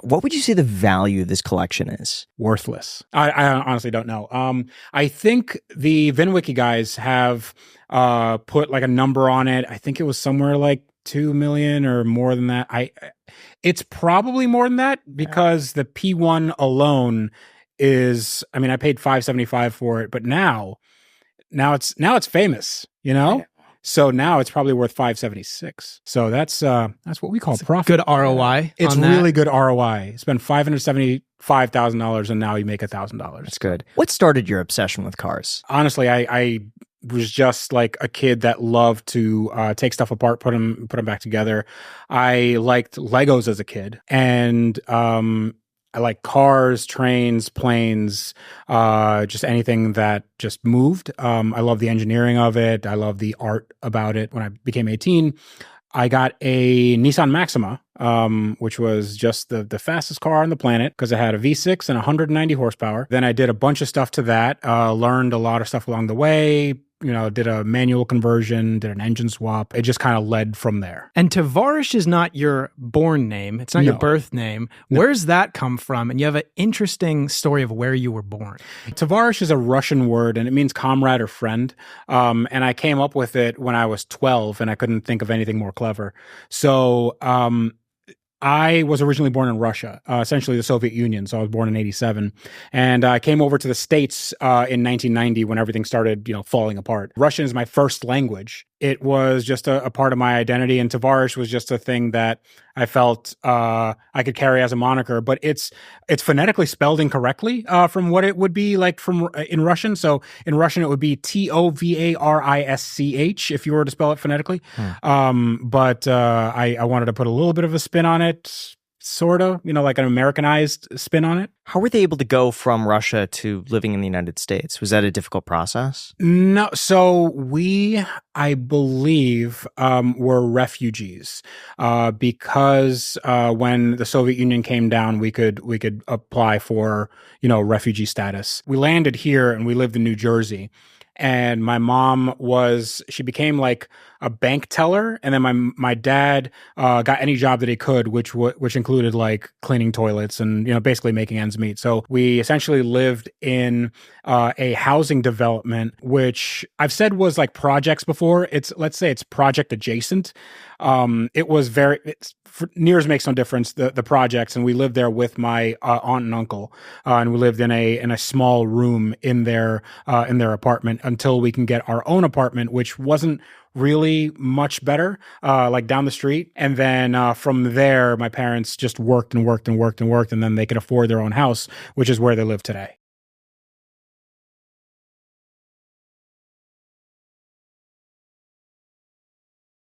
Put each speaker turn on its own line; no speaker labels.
What would you say the value of this collection is?
Worthless. I honestly don't know. I think the VinWiki guys have put like a number on it. I think it was somewhere like 2 million or more than that. It's probably more than that because the P1 alone is, I mean, I paid $575 for it, but now it's famous, you know? So now it's probably worth $576. So that's what we call profit.
Good ROI.
It's really good ROI. Spend $575,000 and now you make $1,000.
That's good. What started your obsession with cars?
Honestly, I was just like a kid that loved to take stuff apart, put them back together. I liked Legos as a kid, and I like cars, trains, planes, just anything that just moved. I love the engineering of it. I love the art about it. When I became 18, I got a Nissan Maxima, which was just the fastest car on the planet because it had a V6 and 190 horsepower. Then I did a bunch of stuff to that, learned a lot of stuff along the way, did a manual conversion, did an engine swap. It just kind of led from there.
And Tavarish is not your born name. It's not your birth name. No. Where's that come from? And you have an interesting story of where you were born.
Tavarish is a Russian word, and it means comrade or friend. And I came up with it when I was 12, and I couldn't think of anything more clever. So I was originally born in Russia, essentially the Soviet Union. So I was born in 87. And I came over to the States in 1990 when everything started, falling apart. Russian is my first language. It was just a part of my identity. And Tavarish was just a thing that I felt I could carry as a moniker. But it's phonetically spelled incorrectly from what it would be like in Russian. So in Russian, it would be Tovarisch if you were to spell it phonetically. But I wanted to put a little bit of a spin on it. Sort of, like an Americanized spin on it.
How were they able to go from Russia to living in the United States? Was that a difficult process?
No. So we, I believe, were refugees because when the Soviet Union came down, we could apply for, refugee status. We landed here and we lived in New Jersey. And my mom she became like a bank teller. And then my dad got any job that he could, which included like cleaning toilets and, basically making ends meet. So we essentially lived in a housing development, which I've said was like projects before. Let's say it's project adjacent. It was years makes no difference, the projects. And we lived there with my aunt and uncle. And we lived in a small room in their apartment until we can get our own apartment, which wasn't really much better, like down the street. And then from there, my parents just worked and worked and worked and worked. And then they could afford their own house, which is where they live today.